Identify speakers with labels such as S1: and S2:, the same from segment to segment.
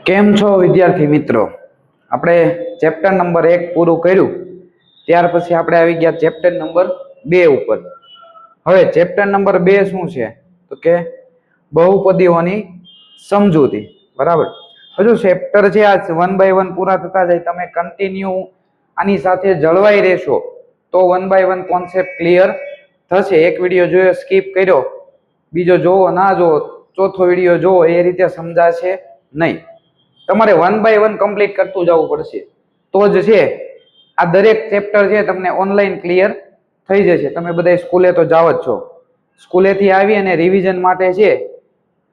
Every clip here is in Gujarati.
S1: કેમ છો વિદ્યાર્થી મિત્રો? આપણે ચેપ્ટર નંબર 1 પૂરું કર્યું, ત્યાર પછી આપણે આવી ગયા ચેપ્ટર નંબર 2 ઉપર. હવે ચેપ્ટર નંબર 2 શું છે? તો કે બહુપદીઓની સમજૂતી. બરાબર. હજુ ચેપ્ટર છે આ 1 બાય 1 પૂરા થતા જાય, તમે કન્ટિન્યુ આની સાથે જળવાઈ રહેશો તો 1 બાય 1 કોન્સેપ્ટ ક્લિયર થશે. એક વિડીયો જોયો સ્કીપ કર્યો, બીજો જોવો ના જોવો, ચોથો વિડીયો જોવો, એ રીતે સમજાશે નહીં. તમારે 1 બાય 1 કમ્પ્લીટ કરતું જવું પડશે, તો જ છે આ દરેક ચેપ્ટર છે તમને ઓનલાઈન ક્લિયર થઈ જશે. તમે બધા સ્કૂલે તો જાવ જ છો, સ્કૂલેથી આવી અને રિવિઝન માટે છે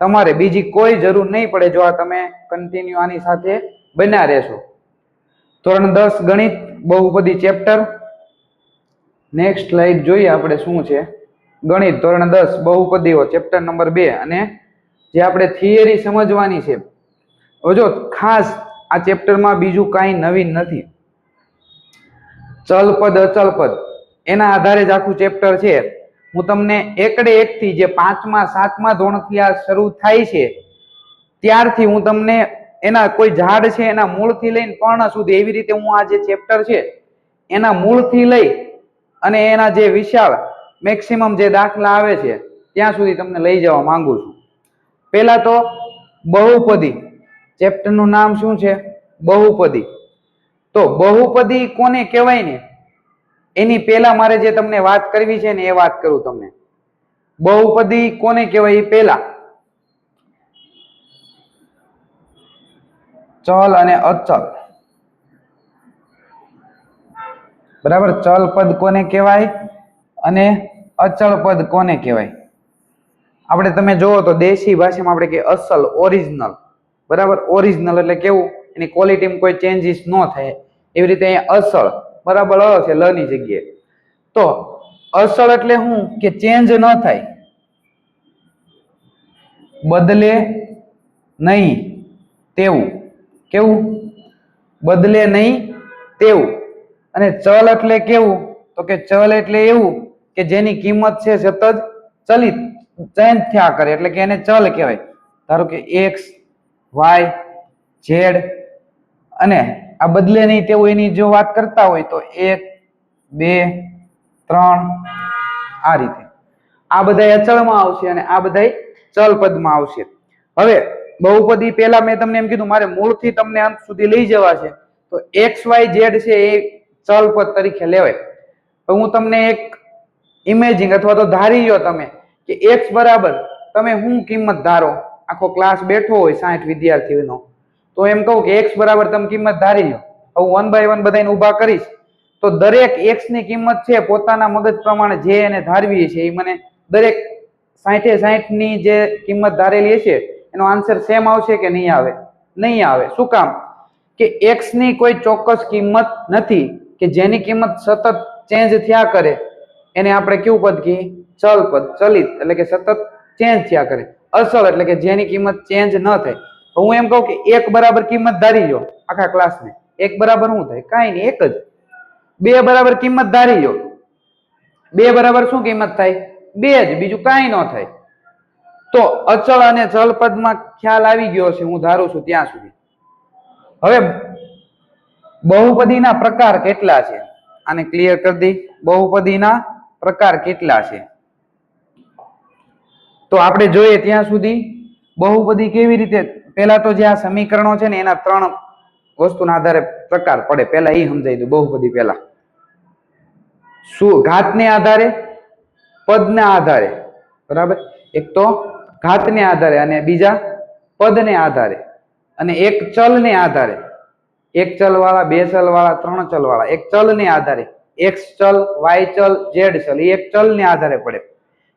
S1: તમારે બીજી કોઈ જરૂર નહીં પડે જો આ તમે કન્ટિન્યુ આની સાથે બન્યા રહેશો. ધોરણ 10 ગણિત બહુપદી ચેપ્ટર. નેક્સ્ટ સ્લાઇડ જોઈએ આપણે શું છે. ગણિત ધોરણ 10 બહુપદીઓ ચેપ્ટર નંબર 2, અને જે આપણે થિયરી સમજવાની છે. જો ખાસ આ ચેપ્ટરમાં બીજું કાંઈ નવીન નથી. ચલ પદ અચલ પદ એના આધારે જ આખું ચેપ્ટર છે. હું તમને એકડે એકથી જે 5મા 7મા ધોરણથી આ શરૂ થાય છે ત્યારથી હું તમને એના કોઈ ઝાડ છે એના મૂળથી લઈને પર્ણ સુધી, એવી રીતે હું આ જે ચેપ્ટર છે એના મૂળથી લઈ અને એના જે વિશાળ મેક્સિમમ જે દાખલા આવે છે ત્યાં સુધી તમને લઈ જવા માંગુ છું. પહેલા તો બહુપદી ચેપ્ટરનું નામ શું છે? બહુપદી. તો બહુપદી કોને કહેવાય ને એની પહેલા મારે જે તમને વાત કરવી છે ને એ વાત કરું તમને. બહુપદી કોને કહેવાય એ પહેલા ચલ અને અચલ. બરાબર. ચલ પદ કોને કહેવાય અને અચળ પદ કોને કહેવાય? આપણે તમે જોવો તો દેશી ભાષામાં આપણે કે અસલ, ઓરિજિનલ. બરાબર. ઓરિજિનલ એટલે કેવું? એની ક્વોલિટીમાં કોઈ ચેન્જીસ ન થાય, એવી રીતે અહીંયા અસલ. બરાબર. અ છે લ ની જગ્યાએ. તો અસલ એટલે શું? કે ચેન્જ ન થાય, બદલે નહીં તેવું. કેવું? બદલે નહીં તેવું. અને ચલ એટલે કેવું? તો કે ચલ એટલે એવું કે જેની કિંમત છે સતત ચલિત ચેન્જ થયા કરે, એટલે કે એને ચલ કહેવાય. ધારો કે એક્સ, વાય, ઝેડ, અને આ બદલે નહીં તેવું એની જો વાત કરતા હોય તો 1, 2, 3 આ રીતે. આ બધા અચળમાં આવશે અને આ બધા ચલ પદમાં આવશે. હવે બહુપદી પહેલા મેં તમને એમ કીધું મારે મૂળથી તમને અંત સુધી લઈ જવા છે, તો એક્સ વાય ઝેડ છે એ ચલ પદ તરીકે લેવાય. તો હું તમને એક ઇમેજિંગ અથવા તો ધારી લો તમે કે એક્સ બરાબર તમે શું કિંમત ધારો, આખો ક્લાસ બેઠો હોય 60 વિદ્યાર્થીઓનો, તો એમ કહું કે એક્સ બરાબર તમે કિંમત ધારી લો. હું 1 બાય 1 બધાને ઊભા કરીશ તો દરેક એક્સ ની કિંમત છે પોતાના મગજ પ્રમાણે જે એને ધારવી છે એ મને દરેક 60 ની જે કિંમત ધારેલી છે એનો આન્સર સેમ આવશે કે નહીં આવે? નહીં આવે. શું કામ? કે એક્સ ની કોઈ ચોક્કસ કિંમત નથી કે જેની કિંમત સતત ચેન્જ થયા કરે, એને આપણે કેવું પદ કહીએ? ચલ પદ. ચલિત એટલે કે સતત ચેન્જ થયા કરે. અસલ એટલે કે જેની કિંમત ચેન્જ ન થાય. તો હું એમ કહું કે 1 બરાબર કિંમત ધારી લો આખા ક્લાસને. 1 બરાબર શું થાય? કાંઈ નહીં, એક જ. 2 બરાબર કિંમત ધારી લો. 2 બરાબર શું કિંમત થાય? 2 જ, બીજું કાંઈ ન થાય. તો અચળ અને ચલ પદમાં ખ્યાલ આવી ગયો છે હું ધારું છું ત્યાં સુધી. હવે બહુપદીના પ્રકાર કેટલા છે? આને ક્લિયર કરી દઈ. બહુપદીના પ્રકાર કેટલા છે તો આપણે જોઈએ ત્યાં સુધી બહુપદી કેવી રીતે. પહેલા તો જે આ સમીકરણો છે ને એના 3 વસ્તુના આધારે પ્રકાર પડે. પહેલા એ સમજાઈ દઉં. બહુપદી પહેલા શું? ઘાતને આધારે, પદના આધારે. બરાબર. એક તો ઘાતને આધારે અને બીજા પદને આધારે, અને એક ચલને આધારે. એક ચલ વાળા, 2 ચલ વાળા, 3 ચલ વાળા. એક ચલને આધારે એક્સ ચલ, વાય ચલ, ઝેડ ચલ, એ એક ચલને આધારે પડે.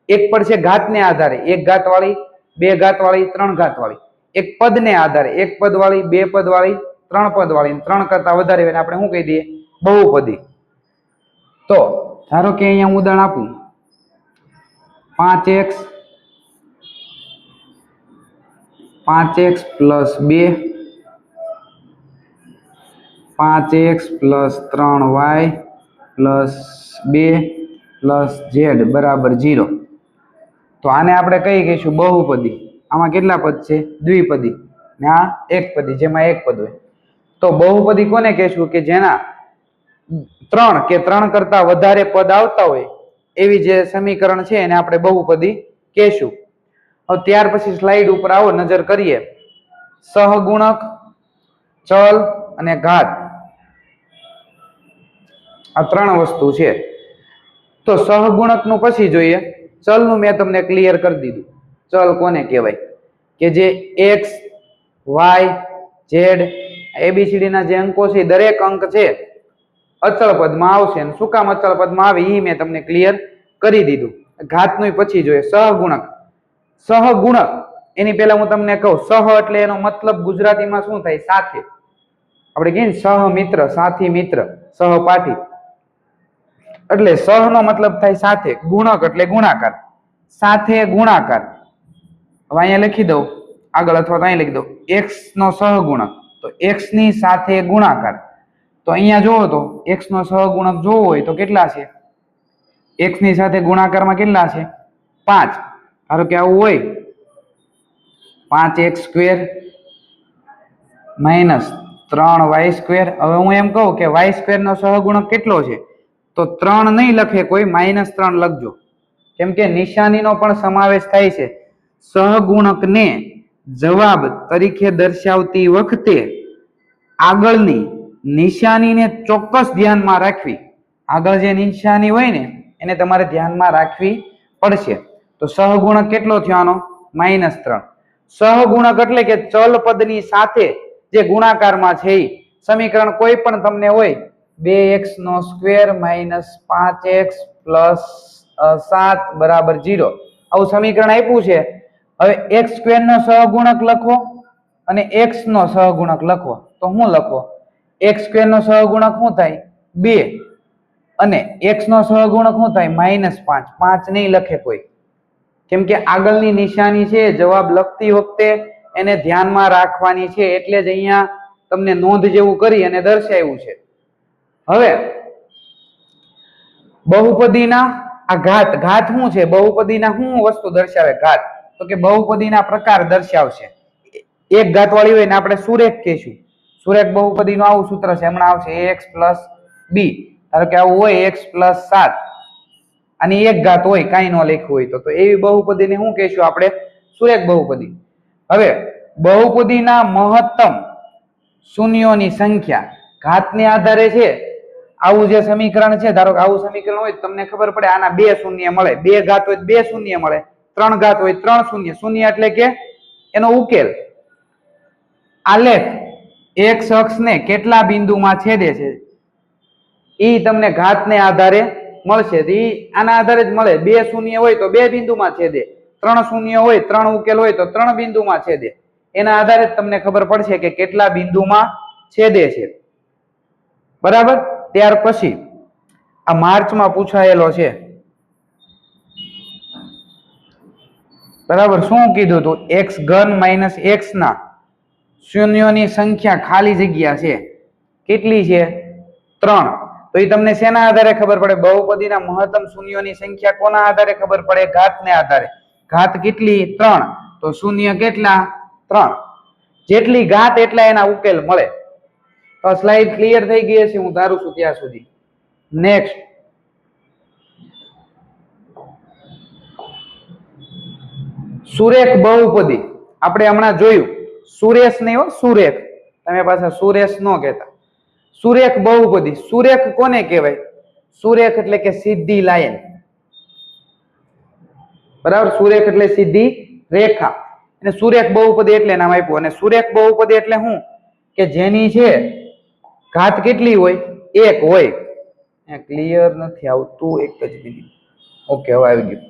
S1: એક પડશે ઘાતને આધારે, 1 ઘાત વાળી, 2 ઘાત વાળી, 3 ઘાત વાળી. એક પદને આધારે, 1 પદ વાળી, 2 પદ વાળી, 3 પદ વાળી. 3 કરતા વધારે હોય આપણે શું કહી દઈએ? બહુપદી. તો ધારો કે અહીંયા ઉદાહરણ આપું, 5x + 2, 5x + 3y + 2 + z બરાબર 0. તો આને આપણે કઈ કહીશું? બહુપદી. આમાં કેટલા પદ છે? દ્વિપદી. ને આ એકપદી, જેમાં એક પદ હોય. તો બહુપદી કોને કહેશું? કે જેના 3 કે 3 કરતા વધારે પદ આવતા હોય એવી જે સમીકરણ છે એને આપણે બહુપદી કહેશું. હવે ત્યાર પછી સ્લાઇડ ઉપર આવો, નજર કરીએ. સહગુણક, ચલ અને ઘાત, આ 3 વસ્તુ છે. તો સહગુણક નું પછી જોઈએ. ચલ નું મેં તમને ક્લિયર કરી દીધું. ચલ કોને કહેવાય? કે જે x, y, z, ABCD ના જે અંકો છે દરેક અંક છે અચળ પદમાં આવશે. અને શું કામ અચળ પદમાં આવે એ મેં તમને ક્લિયર કરી દીધું. ઘાતનું પછી જોઈએ. સહગુણક. સહગુણક એની પહેલા હું તમને કહું, સહ એટલે એનો મતલબ ગુજરાતીમાં શું થાય? સાથે. આપણે કહીએ ને સહ મિત્ર, સાથી મિત્ર, સહપાઠી, એટલે સહ નો મતલબ થાય સાથે. ગુણક એટલે ગુણાકાર, સાથે ગુણાકાર. હવે અહીંયા લખી દઉં આગળ, અથવા તો અહીંયા લખી દઉં x નો સહગુણક, તો x ની સાથે ગુણાકાર. તો અહીંયા જોવો તો x નો સહગુણક જોવો હોય તો કેટલા છે? x ની સાથે ગુણાકારમાં કેટલા છે? 5. ધારો કે આવું હોય 5x square minus 3y square. હવે હું એમ કહું કે y સ્ક્વેર નો સહગુણક કેટલો છે? તો 3 નહીં લખે કોઈ, -3 લખજો, કેમ કે નિશાનીનો પણ સમાવેશ થાય છે. સહગુણકને જવાબ તરીકે દર્શાવતી વખતે આગળની નિશાનીને ચોક્કસ ધ્યાનમાં રાખવી. આગળ જે નિશાની હોય ને એને તમારે ધ્યાનમાં રાખવી પડશે. તો સહગુણક કેટલો થયો આનો? -3. સહગુણક એટલે કે ચલ પદની સાથે જે ગુણાકારમાં છે એ સમીકરણ કોઈ પણ તમને હોય, 2x નો સ્ક્વેર માઇનસ 5x પ્લસ 7 બરાબર 0, આવું સમીકરણ આપ્યું છે. હવે x સ્ક્વેર નો સહગુણક લખો અને x નો સહગુણક લખો. તો શું લખો? x સ્ક્વેર નો સહગુણક શું થાય? 2, અને x નો સહગુણક શું થાય? -5. 5 નહીં લખે કોઈ, કેમ કે આગળની નિશાની છે જવાબ લખતી વખતે એને ધ્યાનમાં રાખવાની છે. એટલે જ અહીંયા તમને નોંધ જેવું કરી અને દર્શાવ્યું છે. હવે બહુપદીના આ ઘાત. ઘાત શું છે? બહુપદીના શું વસ્તુ દર્શાવે ઘાત? તો કે બહુપદીના પ્રકાર દર્શાવશે. એક ઘાત વાળી હોય ને આપણે સુરેખ કહીશું. સુરેખ બહુપદીનું આવું સૂત્ર છે, હમણાં આવશે, ax + b. ધારો કે આવું હોય x + 7, આની એક ઘાત હોય, કાંઈ ન લખ્યું હોય તો એવી બહુપદીને શું કહીશું આપણે? સુરેખ બહુપદી. હવે બહુપદીના મહત્તમ શૂન્યોની સંખ્યા ઘાતને આધારે છે. આવું જે સમીકરણ છે, ધારો કે આવું સમીકરણ હોય તમને ખબર પડે આના 2 શૂન્ય મળે, 2 ઘાત હોય 2 શૂન્ય મળે, 3 ઘાત હોય 3 શૂન્ય. શૂન્ય એટલે કે એનો ઉકેલ. આલેખ x અક્ષને કેટલા બિંદુમાં છેદે છે એ તમને ઘાતને આધારે મળશે. આના આધારે જ મળે. 2 શૂન્ય હોય તો 2 બિંદુમાં છેદે, 3 શૂન્ય હોય, 3 ઉકેલ હોય તો 3 બિંદુમાં છેદે. એના આધારે જ તમને ખબર પડશે કે કેટલા બિંદુમાં છેદે છે. બરાબર. ત્યાર પછી આ માર્ચમાં પૂછાયેલો છે. બરાબર. શું કીધું હતું? x3 - x ના શૂન્યોની સંખ્યા ખાલી જગ્યા છે. કેટલી છે? 3. તો એ તમને શેના આધારે ખબર પડે? બહુપદીના મહત્તમ શૂન્યોની સંખ્યા કોના આધારે ખબર પડે? ઘાતને આધારે. ઘાત કેટલી? 3. તો શૂન્ય કેટલા? 3. જેટલી ઘાત એટલા એના ઉકેલ મળે. તો સ્લાઇડ ક્લિયર થઈ ગઈ છે હું ધારું છું ત્યાં સુધી. નેક્સ્ટ, સુરેખ બહુપદી. આપણે હમણાં જોયું. સુરેશ નહીં હો, સુરેખ. તમે પાછા સુરેશ ન કહેતા. સુરેખ બહુપદી. સુરેખ કોને કહેવાય? સુરેખ એટલે કે સીધી લાઈન. બરાબર. સુરેખ એટલે સીધી રેખા. અને સુરેખ બહુપદી એટલે નામ આપ્યું. અને સુરેખ બહુપદી એટલે શું? કે જેની છે ઘાત કેટલી હોય? 1 હોય. ક્લિયર નથી આવતું, એક જ મિનિટ. ઓકે, હવે આવી ગયું.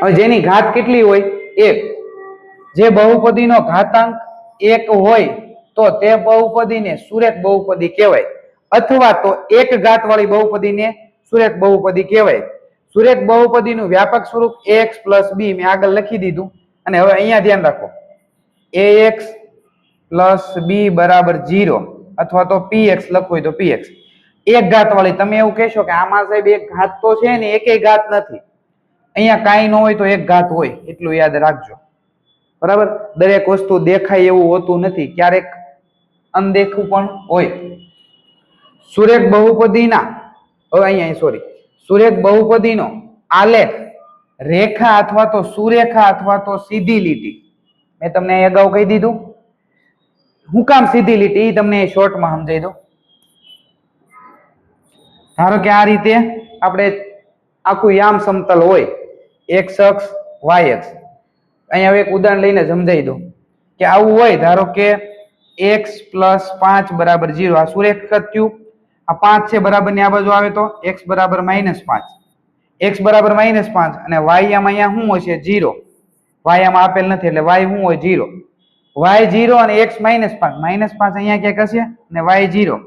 S1: હવે જેની ઘાત કેટલી હોય? 1. જે બહુપદીનો ઘાતાંક 1 હોય તો તે બહુપદીને સુરેખ બહુપદી કહેવાય. અથવા તો એક ઘાત વાળી બહુપદીને સુરેખ બહુપદી કહેવાય. સુરેખ બહુપદીનું વ્યાપક સ્વરૂપ ax + b મેં આગળ લખી દીધું. અને હવે અહીંયા ધ્યાન રાખો, ax + b = 0, અથવા તો px લખવું હોય તો px. એક ઘાત વાળી. તમે એવું કહેશો કે આમાં સાહેબ એક ઘાત તો છે ને, એકેય ઘાત નથી. અહીંયા કાંઈ ન હોય તો એક ઘાત હોય, એટલું યાદ રાખજો. બરાબર, દરેક વસ્તુ દેખાય એવું હોતું નથી, ક્યારેક અનદેખું પણ હોય. સુરેખ બહુપદીના હવે અહીંયા સોરી સુરેખ બહુપદીનો આલેખ રેખા અથવા તો સુરેખા અથવા તો સીધી લીટી. મેં તમને અગાઉ કહી દીધું. હું કામ સીધી લીટી એ તમને શોર્ટમાં સમજાવી દઉં. ધારો કે આ રીતે આપણે આખું યામ સમતલ હોય, એક્સ અક્ષ વાય અક્ષ. અહીંયા એક ઉદાહરણ લઈને સમજાવી દઉં કે આવું હોય. ધારો કે x + 5 = 0. આ સુરેખ થયું. આ 5 છે બરાબર ની આ બાજુ આવે તો x = -5. x = -5 અને y આમ અહીંયા શું હોય છે 0. y આમ આપેલ નથી એટલે y શું હોય 0. y 0 અને x -5. -5 અહીંયા ક્યાંક હશે અને y 0.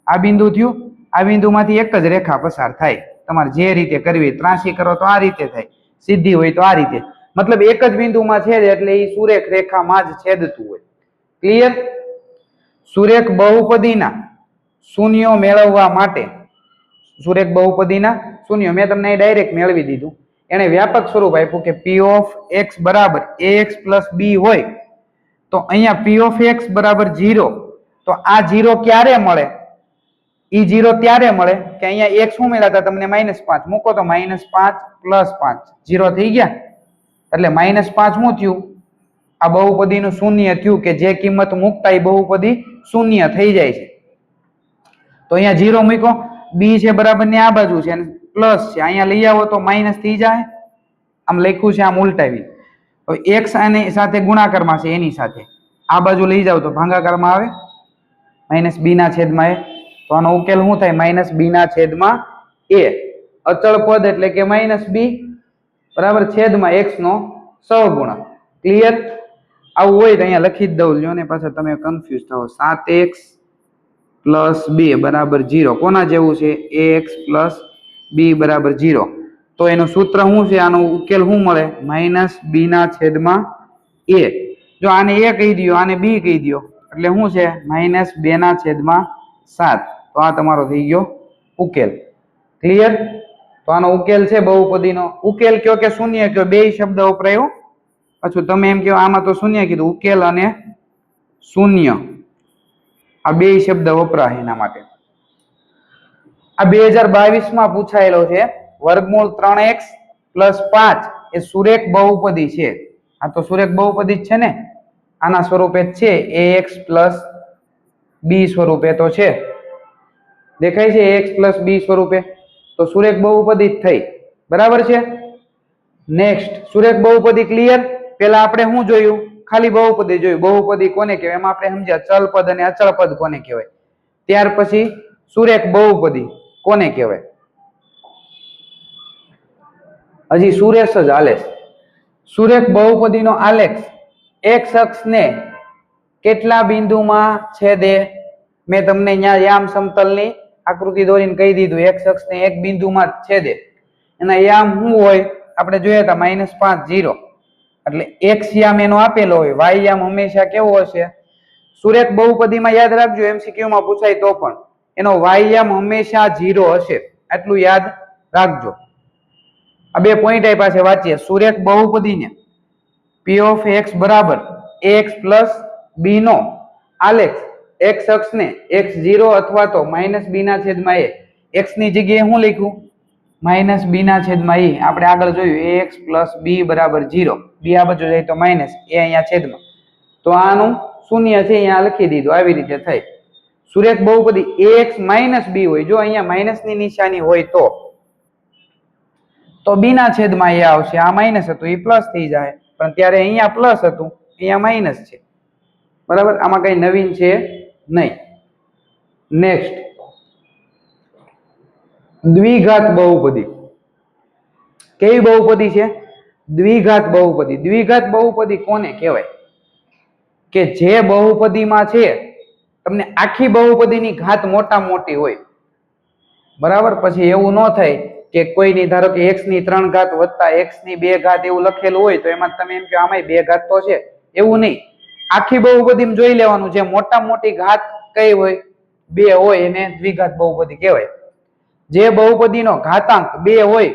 S1: આ બિંદુ થયું. આ બિંદુમાંથી એક જ રેખા પસાર થાય. તમારે જે રીતે કરવી, ત્રાસી કરો તો આ રીતે થાય, સીધી હોય તો આ રીતે. મતલબ એક જ બિંદુમાં છેદે એટલે એ સુરેખ રેખામાં જ છેદતું હોય. ક્લિયર? સુરેખ બહુપદીના શૂન્યો મેળવવા માટે સુરેખ બહુપદીના શૂન્યો મેં તમને ડાયરેક્ટ મેળવી દીધું. એને વ્યાપક સ્વરૂપ આપ્યું કે p of x બરાબર ax plus b હોય તો અહીંયા p of x બરાબર 0. તો આ 0 ક્યારે મળે? ઈ 0 ત્યારે મળે કે અહીંયા x શું મળ્યા હતા તમને -5 મૂકો તો -5 + 5 0 થઈ ગયા. એટલે -5 શું થયું? આ બહુપદીનું શૂન્ય થયું કે જે કિંમત મૂકતા એ બહુપદી શૂન્ય થઈ જાય છે. તો અહીંયા 0 મૂકો, b છે બરાબર ને આ બાજુ છે અને પ્લસ છે. અહીંયા લઈ આવો તો માઇનસ થઈ જાય. આમ લખ્યું છે આમ ઉલટાવી. હવે x આની સાથે ગુણાકારમાં છે એની સાથે. આ બાજુ લઈ જાવ તો ભાગાકારમાં આવે -b ના છેદમાં a. તો આનો ઉકેલ શું થાય? -b ના છેદમાં a. અચળ પદ એટલે કે -b બરાબર છેદમાં x નો સહગુણક. ક્લિયર? આવું હોય તો અહીંયા લખી જ દઉં લ્યો ને પાછા તમે કન્ફ્યુઝ થાઓ. 7x + 2 = 0. કોના જેવું છે? ax + b = 0. તો એનું સૂત્ર શું છે? આનો ઉકેલ શું મળે? -b ના છેદમાં a. જો આને a કહી દો, આને b કહી દો એટલે શું છે? -2 ના છેદમાં 7. તો આ તમારો થઈ ગયો ઉકેલ. ક્લિયર? તો આનો ઉકેલ છે બહુપદીનો. ઉકેલ કયો કે શૂન્ય કયો, બે શબ્દ વપરાયો. પાછું તમે એમ કહો આમાં તો શૂન્ય કીધું. ઉકેલ અને શૂન્ય આ બે શબ્દ વપરાય એના માટે. આ 2022 માં પૂછાયેલો છે. વર્ગમૂળ 3x + 5 એ સુરેખ બહુપદી છે. આ તો સુરેખ બહુપદી જ છે ને, આના સ્વરૂપે જ છે. ax + b સ્વરૂપે તો છે. દેખાય છે ax + b સ્વરૂપે. તો સુરેખ બહુપદી જ થઈ. બરાબર છે? નેક્સ્ટ સુરેખ બહુપદી. ક્લિયર? પેલા આપણે શું જોયું? ખાલી બહુપદી જોયું. બહુપદી કોને કહેવાય એમાં આપણે સમજ્યા ચલ પદ અને અચળ પદ કોને કહેવાય. ત્યાર પછી સુરેખ બહુપદી કોને કહેવાય. હજી સુરેશ જ હાલે. સુરેખ બહુપદીનો આલેખ x અક્ષને કેટલા બિંદુમાં છેદે? મેં તમને અહીંયા યામ સમતલની આકૃતિ દોરીને કહી દીધું. x અક્ષને એક બિંદુમાં જ છેદે. એના યામ શું હોય? આપણે જોયા હતા -5 0. એટલે x યામ એનો આપેલો હોય. y યામ હંમેશા કેવો હશે? સુરેખ બહુપદીમાં યાદ રાખજો, MCQ માં પૂછાય તો પણ એનો y યામ હંમેશા 0 હશે. આટલું યાદ રાખજો. આ બે પોઈન્ટ આપ્યા છે, વાંચીએ. સુરેખ બહુપદીને p of x બરાબર ax + b નો આલેખ x અક્ષને x0 અથવા તો -b ના છેદમાં a. x ની જગ્યાએ શું લખ્યું? -b ના છેદમાં e. આપણે આગળ જોયું ax + b = 0. b આ બાજુ જાય તો માઇનસ, a અહીંયા છેદમાં. તો આનું શૂન્ય છે અહીંયા લખી દીધું. આવી રીતે થાય. સુરેખ બહુપદી ax - b હોય. જો અહીંયા માઇનસ ની નિશાની હોય તો b ના છેદમાં a આવશે. આ માઇનસ હતું એ પ્લસ થઈ જાય, પણ ત્યારે અહીંયા પ્લસ હતું અહીંયા માઇનસ છે. બરાબર? આમાં કઈ નવીન છે નહીં. નેક્સ્ટ દ્વિઘાત બહુપદી. કેવી બહુપદી છે? દ્વિઘાત બહુપદી. દ્વિઘાત બહુપદી કોને કહેવાય? કે જે બહુપદીમાં છે તમને આખી બહુપદીની ઘાત મોટા મોટી હોય. બરાબર? પછી એવું ન થાય કે કોઈની ધારો કે x ની 3 ઘાત વત્તા x ની 2 ઘાત એવું લખેલું હોય તો એમાં તમે એમ કહો આમાંય 2 ઘાત તો છે. એવું નહીં. આખી બહુપદીમાં જોઈ લેવાનું જે મોટા મોટી ઘાત કઈ હોય 2 હોય એને દ્વિઘાત બહુપદી કહેવાય. જે બહુપદીનો ઘાતાંક 2 હોય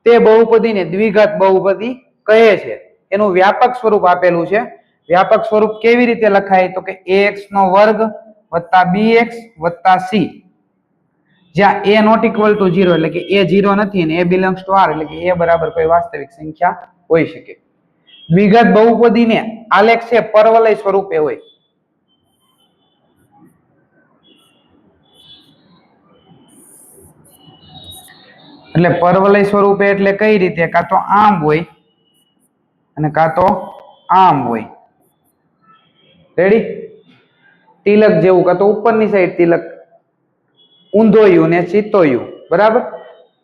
S1: તે બહુપદીને દ્વિઘાત બહુપદી કહે છે. એનું વ્યાપક સ્વરૂપ આપેલું છે. વ્યાપક સ્વરૂપ કેવી રીતે લખાય તો કે ax નો વર્ગ વત્તા bx વત્તા c, જ્યાં a નોટ ઇક્વલ ટુ 0 એટલે કે a 0 નથી અને a બિલોંગ્સ ટુ r એટલે કે a બરાબર કોઈ વાસ્તવિક સંખ્યા હોઈ શકે. દ્વિઘાત બહુપદીને આલેખ છે પરવલય સ્વરૂપે હોય. એટલે પરવલય સ્વરૂપે એટલે કઈ રીતે, કાં તો આમ હોય અને કાં તો આમ હોય. રેડી? તિલક જેવું, કાં તો ઉપરની સાઈડ તિલક, ઊંધો યુ ને સીધો યુ. બરાબર?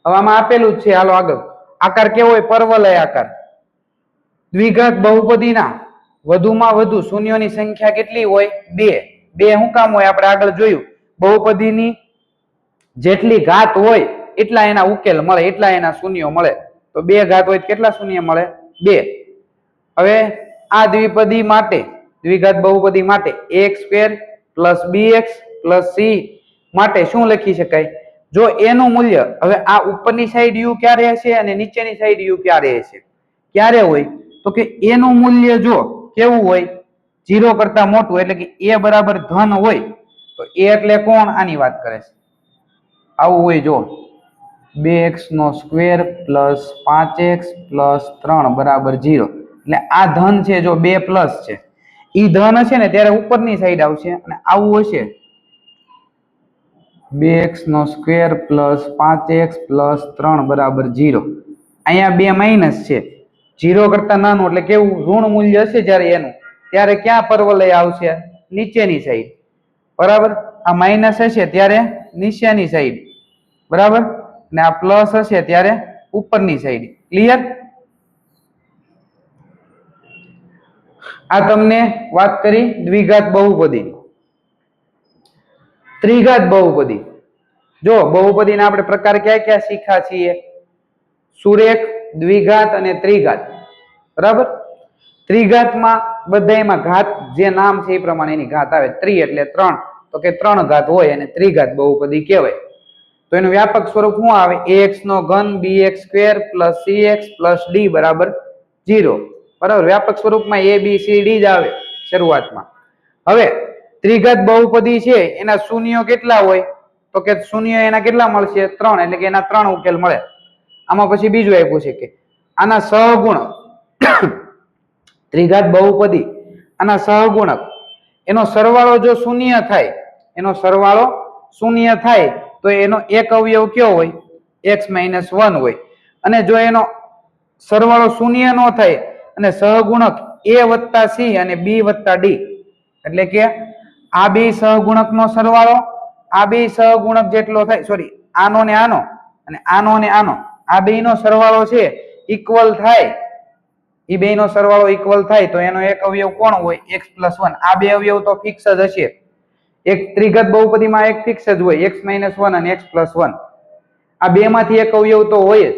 S1: હવે આમાં આપેલું જ છે. હાલો આગળ. આકાર કેવો હોય? પરવલય આકાર. દ્વિઘાત બહુપદીના વધુમાં વધુ શૂન્યોની સંખ્યા કેટલી હોય? 2. 2 શું કામ હોય? આપણે આગળ જોયું. બહુપદીની જેટલી ઘાત હોય એટલા એના ઉકેલ મળે, એટલા એના શૂન્યો મળે. તો 2 ઘાત હોય કેટલા શૂન્ય મળે? 2. હવે આ દ્વિપદી માટે, દ્વિઘાત બહુપદી માટે ax² + bx + c માટે શું લખી શકાય? જો એનું મૂલ્ય, હવે આ ઉપરની સાઈડ u ક્યારે હશે અને નીચેની સાઈડ u ક્યારે હશે? ક્યારે હોય? તો કે એનું મૂલ્ય જો કેવું હોય? 0 કરતા મોટું, એટલે કે a બરાબર ધન હોય તો a એટલે કોણ? આની વાત કરે છે. આવું હોય જો 2x² + 5x + 3 બરાબર 0. એટલે આ ધન છે, જો 2 પ્લસ છે, ઈ ધન હશે ને ત્યારે ઉપરની સાઈડ આવશે, અને આવું હશે 2x² + 5x + 3 બરાબર 0. અહીંયા 2 માઇનસ છે, 0 કરતા નાનું, એટલે કેવું? ઋણ મૂલ્ય હશે જ્યારે એનું, ત્યારે ક્યાં પરવલય આવશે? નીચેની સાઈડ. બરાબર? આ માઇનસ હશે ત્યારે નીચેની સાઈડ. બરાબર? ને આ પ્લસ હશે ત્યારે ઉપરની સાઈડ. ક્લિયર? આ તમને વાત કરી દ્વિઘાત બહુપદી. ત્રિઘાત બહુપદી. જો બહુપદીના આપણે પ્રકાર ક્યાં ક્યાં શીખ્યા છીએ? સુરેખ, દ્વિઘાત અને ત્રિઘાત. બરાબર? ત્રિઘાતમાં બધાયમાં ઘાત જે નામ છે એ પ્રમાણે એની ઘાત આવે. ત્રિ એટલે 3, તો કે 3 ઘાત હોય અને ત્રિઘાત બહુપદી કહેવાય. તો એનું વ્યાપક સ્વરૂપ શું આવે? ax3 bx² + cx + d બરાબર 0. બરાબર? વ્યાપક સ્વરૂપમાં a b c d જ આવે શરૂઆતમાં. હવે ત્રિઘાત બહુપદી છે એના શૂન્યો કેટલા હોય? તો કે શૂન્ય એના કેટલા મળશે? 3, એટલે કે એના 3 ઉકેલ મળે. આમાં પછી બીજું આપ્યું છે કે આના સહગુણક, ત્રિઘાત બહુપદી આના સહગુણક, એનો સરવાળો જો શૂન્ય થાય, એનો સરવાળો શૂન્ય થાય તો એનો એક અવયવ કયો હોય? x - 1 હોય. અને જો એનો સરવાળો શૂન્ય ન થાય અને સહગુણક a + c અને b + d, એટલે કે આ બે સહગુણકનો સરવાળો આ બે સહગુણક જેટલો થાય, સોરી, આનો ને આનો અને આનો ને આનો, આ બેયનો સરવાળો છે ઇક્વલ થાય, એ બેયનો સરવાળો ઇક્વલ થાય તો એનો એક અવયવ કોણ હોય? x + 1. આ બે અવયવ તો ફિક્સ જ હશે. એક ત્રિઘાત બહુપદીમાં એક ફિક્સ જ હોય, x - 1 અને x + 1. આ બે માંથી એક અવયવ તો હોય જ.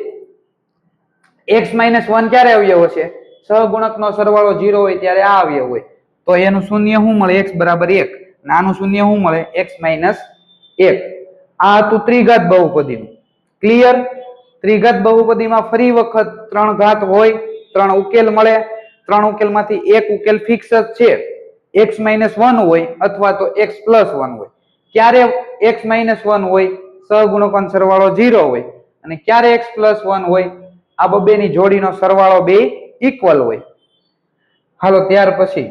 S1: x - 1 ક્યારે અવયવ હશે? સહગુણકનો સરવાળો 0 હોય ત્યારે આ અવયવ હોય. તો એનું શૂન્ય શું મળે? x = 1. અને આનું શૂન્ય શું મળે? x - 1. આ હતું ત્રિઘાત બહુપદીનું. ક્લિયર? ત્રિઘાત બહુપદીમાં ફરી વખત 3 ઘાત હોય, 3 ઉકેલ મળે. 3 ઉકેલમાંથી એક ઉકેલ ફિક્સ જ છે, x - 1 હોય અથવા તો x + 1 હોય. ક્યારે x - 1 હોય? સહગુણકોનો સરવાળો 0 હોય. અને ક્યારે x + 1 હોય? આ બબેની જોડીનો સરવાળો બે ઇક્વલ હોય. હાલો ત્યાર પછી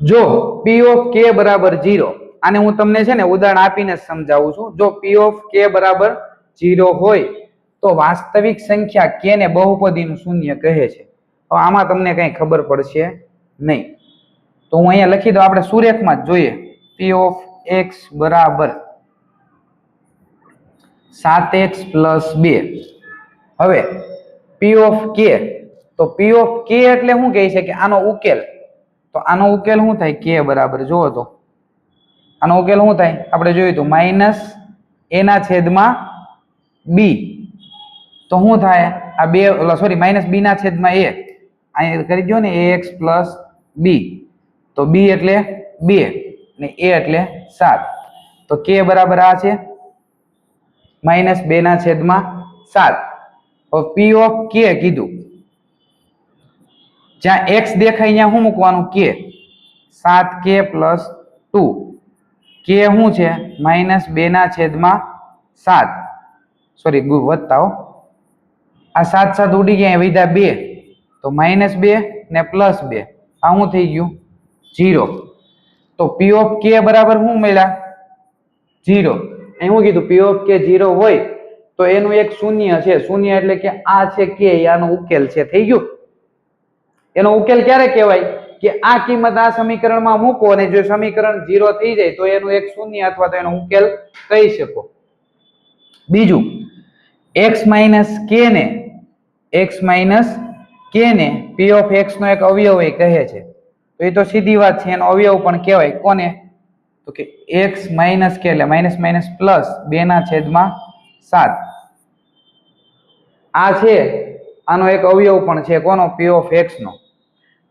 S1: જો p of k = 0, આને હું તમને છે ને ઉદાહરણ આપીને સમજાવું છું. જો p of k = 0 હોય તો વાસ્તવિક સંખ્યા k ને બહુપદીનું શૂન્ય કહે છે. તો આમાં તમને કઈ ખબર પડશે નહીં. તો હું અહીંયા લખી દઉં, આપણે સુરેખમાં જ જોઈએ. p of x = 7x + 2. હવે p of k, તો p of k એટલે શું કહે છે? કે આનો ઉકેલ. તો આનો ઉકેલ શું થાય? k બરાબર, જુઓ તો આનો ઉકેલ શું થાય? આપણે જોયું તો -a/b. તો શું થાય? આ બે, સોરી, -b/a. અહીં કરી દો ને, ax + b. તો b એટલે 2 અને a એટલે 7. તો k બરાબર આ છે -2/7. પી ઓફ કે કીધું, જ્યાં એક્સ દેખાય ત્યાં શું મૂકવાનું? કે 7k + 2, કે શું છે? -2/7, સોરી વધતા હો, આ 7 7 ઉડી ગયા, વધ્યા 2, તો -2 ને +2, આ શું થઈ ગયું? 0. તો પી ઓફ કે બરાબર શું મળ્યા? 0. અહીં શું કીધું? પી ઓફ કે 0 હોય તો એનું એક શૂન્ય છે. શૂન્ય એટલે કે આ છે કે આનો ઉકેલ છે. થઈ ગયું? એનો ઉકેલ ક્યારે કહેવાય? કે આ કિંમત આ સમીકરણમાં મૂકો અને જો સમીકરણ 0 થઈ જાય તો એનું એક શૂન્ય અથવા તો એનો ઉકેલ કહી શકો. બીજું, x - k ને p ઓફ x નો એક અવયવ કહે છે. તો એ તો સીધી વાત છે, એનો અવયવ પણ કહેવાય. કોને? તો કે x - k એટલે -2/7. આ છે, આનો એક અવયવ પણ છે. કોનો? p ઓફ x નો.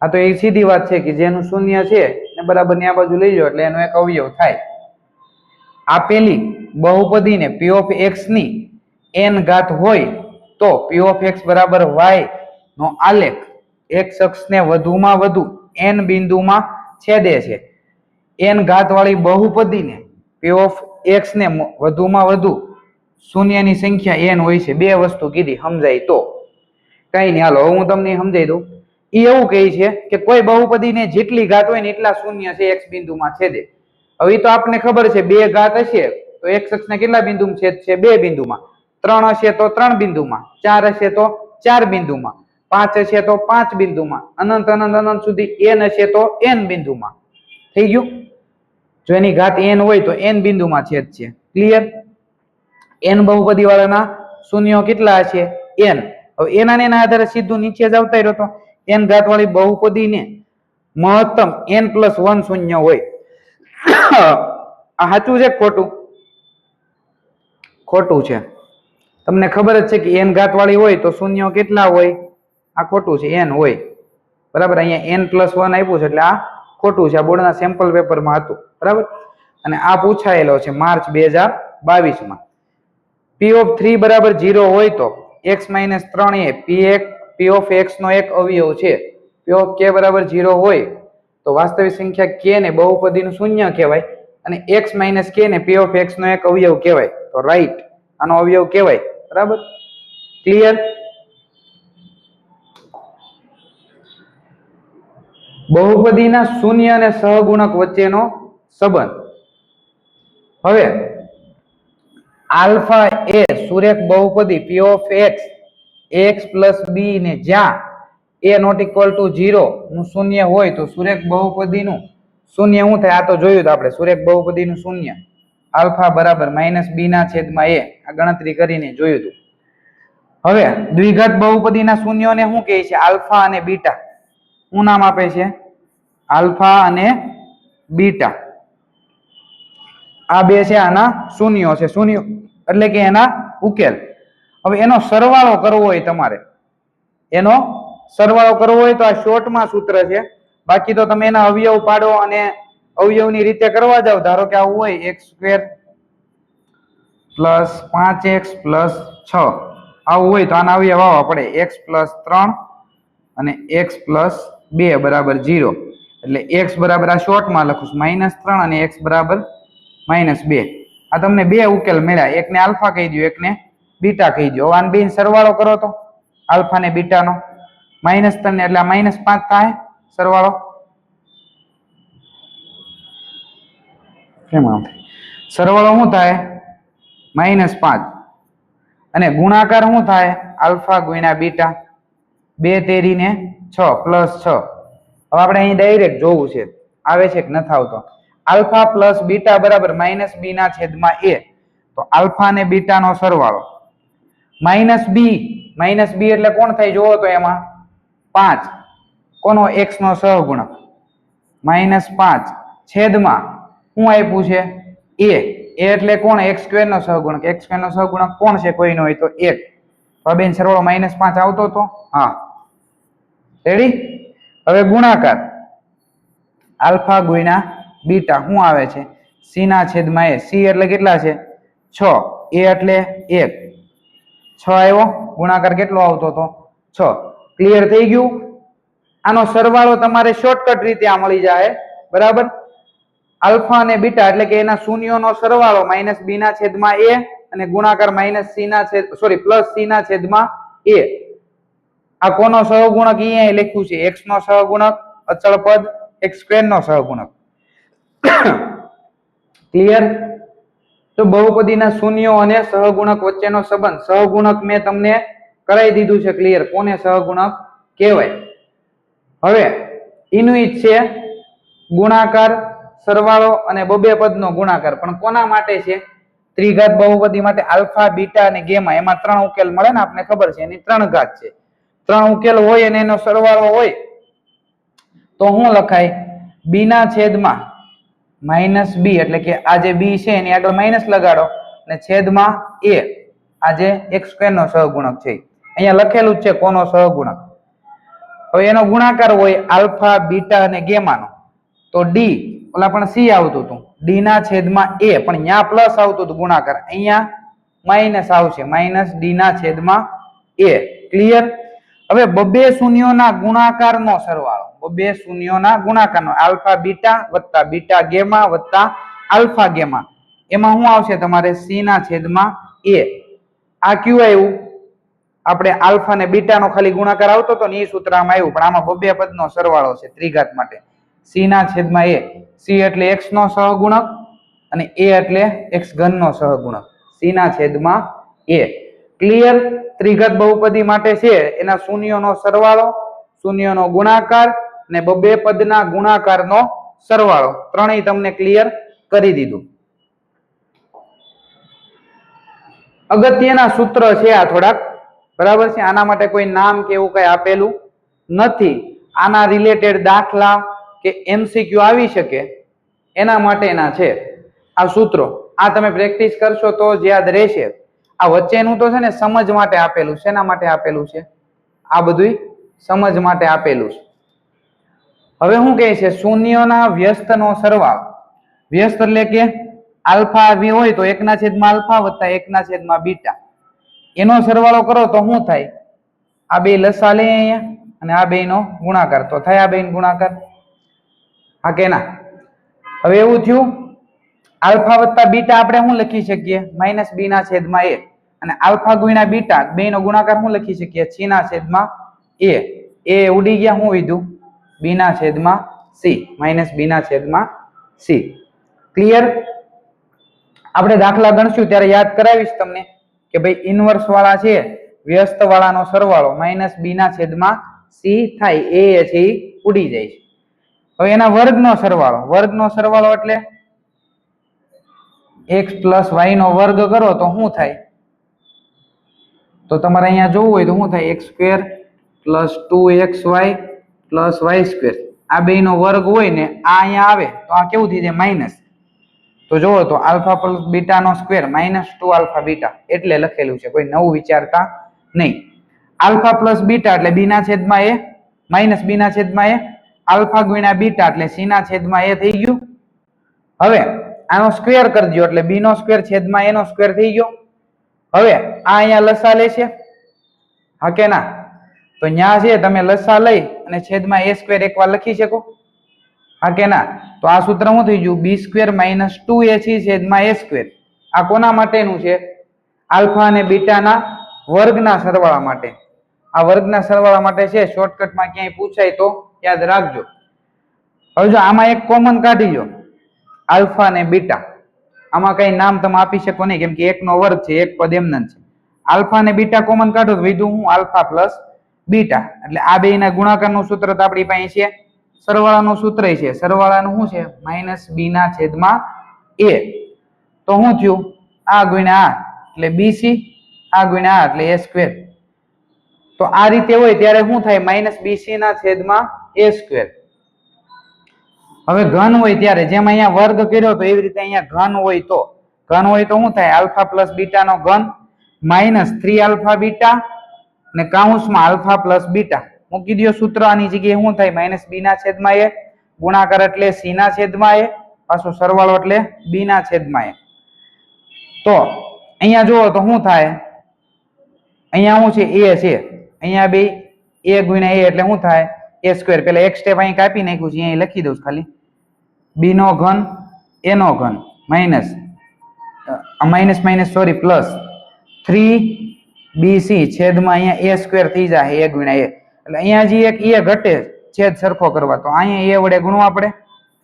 S1: આ તો એ સીધી વાત છે કે જેનું શૂન્ય છે ને બરાબર ની આ બાજુ લઈ જાઓ એટલે એનો એક અવયવ થાય. આપેલી બહુપદીને p ઓફ x ની n ઘાત હોય તો p ઓફ x બરાબર y નો આલેખ x અક્ષને વધુમાં વધુ n બિંદુમાં છેદે છે. n ઘાત વાળી બહુપદીને p ઓફ x ને વધુમાં વધુ શૂન્યની સંખ્યા n હોય છે. બે વસ્તુ કીધી, સમજાય તો. કઈ નહીં, હાલો હું તમને સમજાઈ દઉં. એ એવું કહે છે કે કોઈ બહુપદીને જેટલી ઘાત હોય ને એટલા શૂન્ય છે x બિંદુમાં છેદે. હવે તો આપણને ખબર છે, બે ઘાત હશે તો x અક્ષને કેટલા બિંદુમાં છેદશે? 2 બિંદુમાં. 3 હશે તો 3 બિંદુમાં, 4 હશે તો 4 બિંદુમાં, 5 હશે તો 5 બિંદુમાં, અનંત અનંત અનંત સુધી n હશે તો n બિંદુમાં. થઈ ગયું? જો એની ઘાત n હોય તો n બિંદુમાં છેદશે. ક્લિયર? n બહુપદી વાળાના શૂન્યો કેટલા હશે? n. હવે એના ને આધારે સીધું નીચે જ આવતા રહ્યો તો n ઘાત વાળી બહુપદીને મહત્તમ n+1 શૂન્ય હોય. આ સાચું છે ખોટું? ખોટું છે. તમને ખબર જ છે કે n ઘાત વાળી હોય તો શૂન્ય કેટલા હોય? આ ખોટું છે, n હોય. બરાબર? અહીંયા n+1 આપ્યું છે એટલે આ ખોટું છે. આ બોર્ડના સેમ્પલ પેપરમાં હતું. બરાબર? અને આ પૂછાયેલો છે માર્ચ 2022 માં. p ઓફ 3 બરાબર 0 હોય તો x - 3 A p of x નો એક અવયવ છે. p ઓફ k બરાબર 0 હોય તો વાસ્તવિક સંખ્યા k ને બહુપદીનું શૂન્ય કહેવાય અને x - k ને p ઓફ x નો એક અવયવ કહેવાય. તો રાઈટ, આનો અવયવ કહેવાય. બરાબર? ક્લિયર? બહુપદીના શૂન્ય અને સહગુણક વચ્ચેનો સંબંધ. હવે આલ્ફા એ સુરેખ બહુપદી p ઓફ x + b ને જ્યાં a ≠ = 0 નું શૂન્ય હોય તો સુરેખ બહુપદીનું શૂન્ય શું થાય? આ તો જોયું તો આપણે, સુરેખ બહુપદીનું શૂન્ય આલ્ફા બરાબર -b/a. આ ગણતરી કરીને જોયું હતું. હવે દ્વિઘાત બહુપદીના શૂન્યોને શું કહે છે? આલ્ફા અને બીટા. શું નામ આપે છે? આલ્ફા અને બીટા. આ બે છે, આના શૂન્યો છે. શૂન્યો એટલે કે એના ઉકેલ. હવે એનો સરવાળો કરવો હોય તમારે, એનો સરવાળો કરવો હોય તો આ શોર્ટમાં સૂત્ર છે. બાકી તો તમે એના અવયવ પાડો અને અવયવની રીતે કરવા જાવ. ધારો કે આવું હોય x² + 5x + 6 આવું હોય તો આના અવયવ આવવા પડે x + 3 અને x + 2 બરાબર 0. એટલે x બરાબર આ શોર્ટમાં લખું છું -3 અને x બરાબર -2. આ તમને બે ઉકેલ મળ્યા. એકને આલ્ફા કહી દો, એકને બીટા કહી દો. આને બેનો સરવાળો કરો તો આલ્ફા ને બીટાનો -3 ને એટલે -5 થાય સરવાળો. કેમ આમ થાય? સરવાળો શું થાય? -5 અને ગુણાકાર શું થાય? Alpha × beta. 2 તેરી ને 6 +6. હવે આપણે અહીં ડાયરેક્ટ જોવું છે આવે છે કે નથી આવતો. આલ્ફા પ્લસ બીટા બરાબર -b/a. તો આલ્ફા અને બીટા નો સરવાળો -b એટલે કોણ થાય? જોવો તો એમાં 5. કોનો? x નો સહગુણક. -5 છેદમાં શું આપ્યું છે? a. એટલે કોણ? x² નો સહગુણક. x² નો સહગુણક કોણ છે? કોઈ નો હોય તો 1. તો બેન સરવાળો -5 આવતો તો? હા. રેડી? હવે ગુણાકાર આલ્ફા × બીટા શું આવે છે? c/a. c એટલે કેટલા છે? 6. a એટલે 1. 6 આવ્યો, ગુણાકાર કેટલો આવતો હતો 6. ક્લિયર થઈ ગયું? આનો સરવાળો તમારે શોર્ટકટ રીતે આ મળી જાય, બરાબર. આલ્ફા અને બીટા એટલે કે એના શૂન્યોનો સરવાળો માઇનસ બી ના છેદમાં એ અને ગુણાકાર માઇનસ સી ના પ્લસ સી ના છેદમાં એ. આ કોનો સહગુણક અહીંયા લખ્યું છે? x નો સહગુણક, અચળ પદ, x સ્ક્વેર નો સહગુણક. ક્લિયર? તો બહુપદીના શૂન્યો અને સહગુણક વચ્ચેનો સંબંધ, સહગુણક મેં તમને કરાવી દીધું છે. ક્લિયર? કોને સહગુણક કહેવાય? હવે ઇન્વિત છે ગુણાકાર, સરવાળો અને બબે પદનો ગુણાકાર, પણ કોના માટે છે? ત્રિઘાત બહુપદી માટે. આલ્ફા, બીટા અને ગેમા, એમાં 3 ઉકેલ મળે ને, આપણે ખબર છે એની 3 ઘાત છે. 3 ઉકેલ હોય અને એનો સરવાળો હોય તો શું લખાય? બી ના છેદમાં માઇનસ બી, એટલે કે આ જે બી છે એની આગળ માઇનસ લગાડો અને છેદમાં એ, આ જે એક્સ સ્ક્વેર નો સહગુણક છે અહીંયા લખેલું જ છે કોનો સહગુણક. હવે એનો ગુણાકાર હોય આલ્ફા, બીટા અને ગેમાનો, તો ડી, ઓલા પણ સી આવતું હતું, ડી ના છેદમાં એ, પણ અહીંયા પ્લસ આવતું હતું ગુણાકાર, અહીંયા માઇનસ આવશે, માઇનસ ડી ના છેદમાં એ. ક્લિયર? હવે બબે શૂન્યોના ગુણાકારનો સરવાળો, બબે શૂન્યોના ગુણાકારનો, આલ્ફા બીટા વત્તા બીટા ગેમા વત્તા આલ્ફા ગેમા, એમાં શું આવશે તમારે? સી ના છેદમાં એ. આ ક્યુ આવ્યું? આપણે આલ્ફા ને બીટા નો ખાલી ગુણાકાર આવતો હતો ને એ સૂત્ર આમાં આવ્યું, પણ આમાં બબે પદનો સરવાળો છે ત્રિઘાત માટે. સી ના છેદમાં એ. સી એટલે x નો સહગુણક અને એ એટલે x ઘન નો સહગુણક. સી ના છેદમાં એ. ક્લિયર? ત્રિઘાત બહુપદી માટે છે એના શૂન્યોનો સરવાળો, શૂન્યનો ગુણાકાર અને બબે પદના ગુણાકારનો સરવાળો, ત્રણેય તમને ક્લિયર કરી દીધું. અગત્યના સૂત્ર છે આ થોડાક, બરાબર છે. આના માટે કોઈ નામ કે એવું કઈ આપેલું નથી. આના રિલેટેડ દાખલા કે એમસીક્યુ આવી શકે એના માટેના છે આ સૂત્રો. આ તમે પ્રેક્ટિસ કરશો તો જ યાદ રહેશે. આ વચ્ચેનું તો છે ને સમજ માટે આપેલું. શેના માટે આપેલું છે? આ બધું સમજ માટે આપેલું છે. હવે શું કહે છે? શૂન્યોના વ્યસ્તનો સરવાળો. વ્યસ્ત એટલે કે આલ્ફા વી હોય તો 1 ના છેદમાં આલ્ફા વત્તા 1 ના છેદમાં બીટા, એનો સરવાળો કરો તો શું થાય? આ બે લસા લે અહીંયા અને આ બે નો ગુણાકાર, તો થાય આ બે ગુણાકાર. હા કે ના? હવે એવું થયું, આલ્ફા વત્તા બીટા આપણે શું લખી શકીએ? માઇનસ બી ના છેદમાં એ, અને આલ્ફા ગુણ્યા બીટા બે નો ગુણાકાર શું લખી શકીએ? સી ના છેદમાં એ. એ ઉડી ગયા, શું વિધું? બી ના છેદમાં સી, માઇનસ બી ના છેદમાં સી. ક્લિયર? આપણે દાખલા ગણશું ત્યારે યાદ કરાવીશ તમને કે ભાઈ ઇનવર્સ વાળા છે, વ્યસ્ત વાળાનો સરવાળો માઇનસ બી ના છેદમાં સી થાય, એ છે એ ઉડી જાય છે. હવે એના વર્ગનો સરવાળો, વર્ગનો સરવાળો એટલે x પ્લસ વાય નો વર્ગ કરો તો શું થાય? તો તમારે અહીંયા જોવું હોય તો શું થાય? x square plus 2xy plus y square. આ બે નો વર્ગ હોય ને આ અહીંયા આવે તો આ કેવું થઈ જાય? માઇનસ. તો જોવો તો આલ્ફા પ્લસ બીટા નો સ્ક્વેર માઇનસ 2 આલ્ફા બીટા એટલે લખેલું છે, કોઈ નવું વિચારતા નહીં. આલ્ફા પ્લસ બીટા એટલે બી ના છેદમાં એ માઇનસ બી ના છેદમાં એ, આલ્ફા ગુણ્યા બીટા એટલે સી ના છેદમાં એ થઈ ગયું. હવે આનો સ્ક્વેર કરજો એટલે બી નો સ્ક્વેર છેદમાં એ નો સ્ક્વેર થઈ ગયો. હવે આ અહીંયા લસા લેશે, હા કે ના? તો ન્યા છે તમે લસા લઈ અને છેદમાં એ સ્ક્વેર એકવાર લખી શકો, હા કે ના? તો આ સૂત્ર શું થઈ ગયું? બી સ્ક્વેર માઇનસ 2ac છેદમાં એ સ્ક્વેર. આ કોના માટેનું છે? આલ્ફા અને બીટાના વર્ગના સરવાળા માટે. આ વર્ગના સરવાળા માટે છે. શોર્ટકટમાં ક્યાંય પૂછાય તો યાદ રાખજો. હવે જો આમાં એક કોમન કાઢી લો, આલ્ફા અને બીટા. આમાં કઈ નામ તમે આપી શકો નહીં કેમ કે 1 નો વર્ગ છે, એક પદ એમનેમ છે. આલ્ફા અને બીટા કોમન કાઢો તો વધ્યું હું? Alpha plus beta. એટલે આ બેના ગુણાકારનું સૂત્ર તો આપણી પાસે છે, સરવાળાનું સૂત્ર છે. સરવાળાનું શું છે? માઇનસ બી ના છેદમાં એ. તો શું થયું? આ ગુણ્યા આ એટલે બીસી, આ ગુણ્યા આ એટલે એ સ્ક્વેર. તો આ રીતે હોય ત્યારે શું થાય? માઇનસ બીસી ના છેદમાં એ સ્ક્વેર. હવે ઘન હોય ત્યારે જેમ અહીંયા વર્ગ કર્યો તો એવી રીતે અહીંયા ઘન હોય તો, ઘન હોય તો શું થાય? આલ્ફા પ્લસ બીટા નો ઘન માઇનસ 3 આલ્ફા બીટા ને કાઉન્સમાં આલ્ફા પ્લસ બીટા. મૂકી દો સૂત્ર, આની જગ્યાએ શું થાય? માઇનસ બી ના છેદમાં એ, ગુણાકાર એટલે સી ના છેદમાં એ, પાછો સરવાળો એટલે બી ના છેદમાં એ. તો અહીંયા જુઓ તો શું થાય? અહીંયા શું છે? a છે. અહીંયા બે a ગુણ્યા a એટલે શું થાય? a square. પેલા એક સ્ટેપ અહીં કાપી નાખ્યું છે, અહીં લખી દઉં છું ખાલી. b નો ઘન a નો ઘન માઇનસ પ્લસ 3bc છેદમાં અહીંયા a સ્ક્વેર થઈ જાય a ગુણ્યા a. એટલે અહીંયા જે એક a ઘટે છેદ સરખો કરવા, તો અહીંયા a વડે ગુણવા પડે.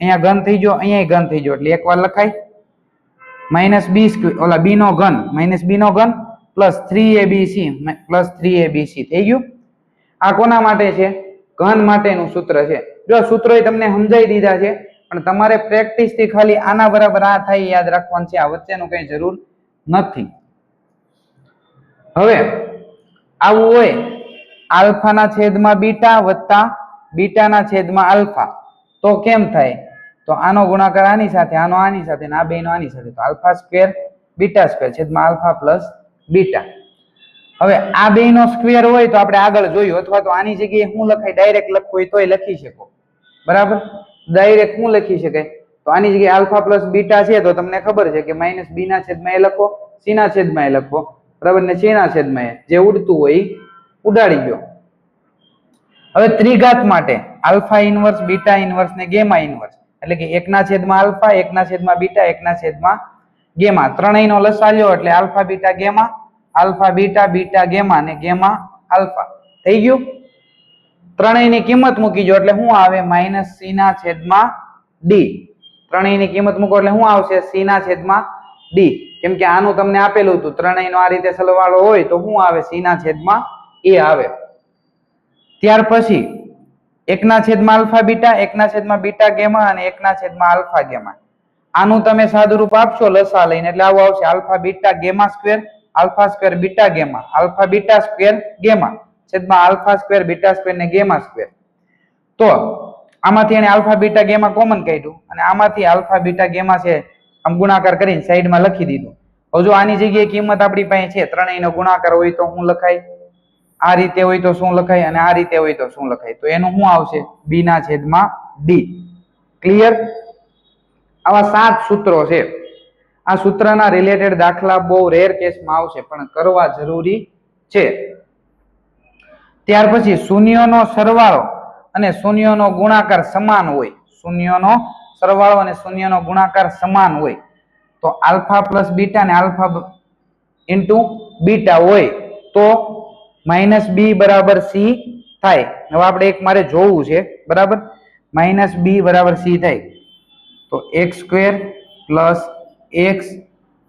S1: અહીંયા ઘન થઈ ગયો, અહીંયા ઘન થઈ ગયો, એટલે એકવાર લખાય માઇનસ b સ્ક્વેર, ઓલા b નો ઘન માઇનસ b નો ઘન પ્લસ 3abc થઈ ગયું. આ કોના માટે છે? ઘન માટેનું સૂત્ર છે. જો સૂત્રો તમને સમજાઈ દીધા છે, પણ તમારે પ્રેક્ટિસ થી ખાલી આના બરાબર આ થાય યાદ રાખવાનું છે. આ વચ્ચેનું કઈ જરૂર નથી. હવે આવું હોય આલ્ફા ના છેદમાં બીટા વત્તા બીટા ના છેદમાં આલ્ફા, તો કેમ થાય? તો આનો ગુણાકાર આની સાથે, આનો આની સાથે, આ બેનો આની સાથે, તો આલ્ફા સ્ક્વેર બીટા સ્ક્વેર છેદમાં આલ્ફા પ્લસ બીટા. હવે આ બેનો સ્ક્વેર હોય તો આપણે આગળ જોયું, અથવા તો આની જગ્યાએ શું લખાય? ડાયરેક્ટ લખવું હોય તોય લખી શકો. બરાબર, ડાયરેક્ટ શું લખી શકાય? તો આની જગ્યાએ આલ્ફા પ્લસ બીટા છે, તો તમને ખબર છે કે માઇનસ બી ના છેદમાં એ લખો, સી ના છેદમાં એ લખો, બરાબર, ને સી ના છેદમાં એ. જે ઉડતું હોય એ ઉડાડી ગયો. હવે ત્રિઘાત માટે આલ્ફા ઇનવર્સ, બીટા ઇનવર્સ ને ગેમા ઇનવર્સ, એટલે કે 1 ના છેદમાં આલ્ફા, 1 ના છેદમાં બીટા, 1 ના છેદમાં ગેમા, ત્રણેયનો લસા લ્યો એટલે alpha beta gamma, alpha beta, beta gamma ને ગેમા આલ્ફા થઈ ગયું. ત્રણેયની કિંમત મૂકી જો એટલે શું આવે? માઇનસ સી ના છેદમાં ડી. ત્રણેયની કિંમત મૂકો એટલે શું આવશે? સી ના છેદમાં ડી. કેમ કે આનું તમને આપેલું હતું, ત્રણેયનો આ રીતે સરવાળો હોય તો શું આવે? સી ના છેદમાં એ આવે. ત્યાર પછી 1 ના છેદમાં આલ્ફા બીટા, 1 ના છેદમાં બીટા ગેમા અને 1 ના છેદમાં આલ્ફા ગેમા. આનું તમે સાદુરૂપ આપશો લસા લઈને એટલે આવું આવશે alpha beta gamma square, alpha square beta gamma, alpha beta square gamma છેદમાં આલ્ફા સ્ક્વેર બીટા સ્ક્વેર ને ગેમા સ્ક્વેર. તો આમાંથી એને આલ્ફા બીટા ગેમા કોમન કાઢ્યું અને આમાંથી આલ્ફા બીટા ગેમા છે આમ ગુણાકાર કરીને સાઈડમાં લખી દીધું. હવે જો આની જગ્યાએ કિંમત આપણી પાસે છે, ત્રણેયનો ગુણાકાર હોય તો શું લખાય? આ રીતે હોય તો શું લખાય? અને આ રીતે હોય તો શું લખાય? તો એનું શું આવશે? બી ના છેદમાં ડી. ક્લિયર? આવા 7 સૂત્રો છે. આ સૂત્રના રિલેટેડ દાખલા બહુ રેર કેસમાં આવશે, પણ કરવા જરૂરી છે. ત્યાર પછી શૂન્યનો સરવાળો અને શૂન્યનો ગુણાકાર સમાન હોય. શૂન્યનો સરવાળો અને શૂન્યનો ગુણાકાર સમાન હોય તો આલ્ફા પ્લસ બીટા ને આલ્ફા ઇન્ટુ બીટા હોય તો માઇનસ બી બરાબર સી થાય. હવે આપણે એક મારે જોવું છે, બરાબર, માઇનસ બી બરાબર સી થાય તો એક્સ સ્ક્વેર પ્લસ એક્સ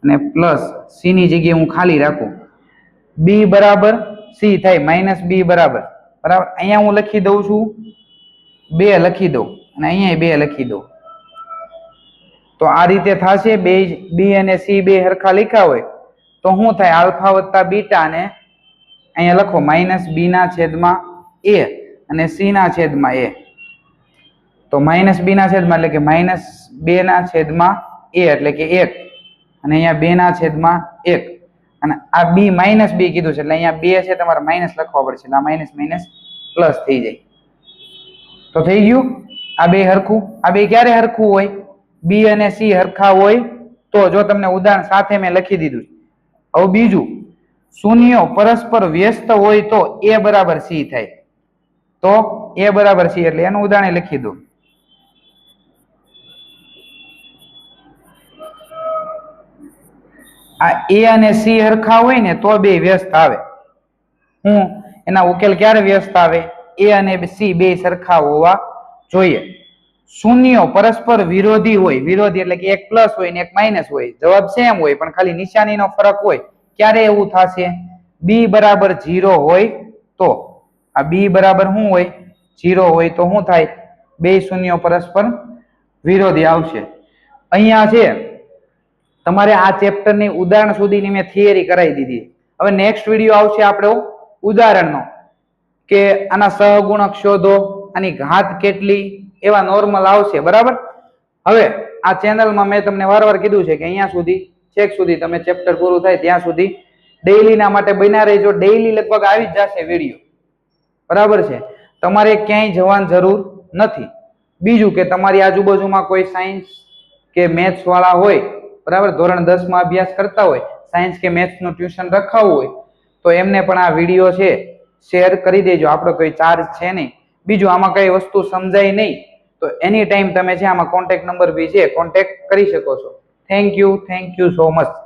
S1: અને પ્લસ સી ની જગ્યાએ હું ખાલી રાખું, બી બરાબર સી થાય. માઇનસ બી બરાબર અહીંયા હું લખી દઉં છું 2 લખી દઉં અને અહીંયા 2 લખી દઉં તો આ રીતે થશે. બી અને સી બે હરખા લખ્યા હોય તો શું થાય? આલ્ફા વત્તા બીટા ને અહીંયા લખો માઇનસ બી ના છેદમાં એ અને સી ના છેદમાં એ. તો માઇનસ બી ના છેદમાં એટલે કે માઇનસ 2 ના છેદમાં એ એટલે કે 1 અને અહીંયા 2 ના છેદમાં 1 અને આ બી માઇનસ બી કીધું છે એટલે અહીંયા 2 છે તમારે માઇનસ લખવા પડશે એટલે આ માઇનસ માઇનસ પ્લસ થઈ જાય. તો થઈ ગયું આ બે હરખું. આ બે ક્યારે હરખું હોય? બી અને સી હરખા હોય તો. જો તમને ઉદાહરણ સાથે મેં લખી દીધું. હવે બીજું, શૂન્યો પરસ્પર વ્યસ્ત હોય તો એ બરાબર સી થાય. તો એ બરાબર સી એટલે એનું ઉદાહરણ લખી દો. આ એ અને સી હરખા હોય ને તો બે વ્યસ્ત આવે. એના ઉકેલ ક્યારે વ્યસ્ત આવે? એ અને સી બે સરખા હોવા જોઈએ. શૂન્યો પરસ્પર વિરોધી હોય, વિરોધી એટલે કે એક પ્લસ હોય ને એક માઇનસ હોય, જવાબ સેમ હોય પણ ખાલી નિશાનીનો ફરક હોય, ક્યારે એવું થશે? બી બરાબર 0 હોય તો. આ બી બરાબર શું હોય? 0 હોય તો શું થાય? બે શૂન્યો પરસ્પર વિરોધી આવશે. અહીંયા છે તમારે આ ચેપ્ટરની ઉદાહરણ સુધીની મેં થિયરી કરાવી દીધી. હવે નેક્સ્ટ વિડીયો આવશે આપણો ઉદાહરણનો, કે આના સહગુણક શોધો, આની ઘાત કેટલી, એવા નોર્મલ આવશે. બરાબર. હવે આ ચેનલમાં મેં તમને વારવાર કીધું છે કે અહીંયા સુધી છેક સુધી તમે ચેપ્ટર પૂરું થાય ત્યાં સુધી ડેઈલીના માટે બન્યા રહેજો. ડેઈલી લગભગ આવી જ જશે વિડીયો. બરાબર છે. તમારે ક્યાંય જવાની જરૂર નથી. બીજું કે તમારી આજુબાજુમાં કોઈ સાયન્સ કે મેથ્સ વાળા હોય, બરાબર, ધોરણ 10 માં અભ્યાસ કરતા હોય, સાયન્સ કે મેથ્સ નું ટ્યુશન રખાવવું હોય તો એમને પણ આ વિડીયો છે શેર કરી દેજો. આપણો કોઈ ચાર્જ છે નહીં. બીજું આમાં કઈ વસ્તુ સમજાય નહીં તો એની ટાઈમ તમે છે આમાં કોન્ટેક્ટ નંબર બી છે, કોન્ટેક્ટ કરી શકો છો. Thank you so much.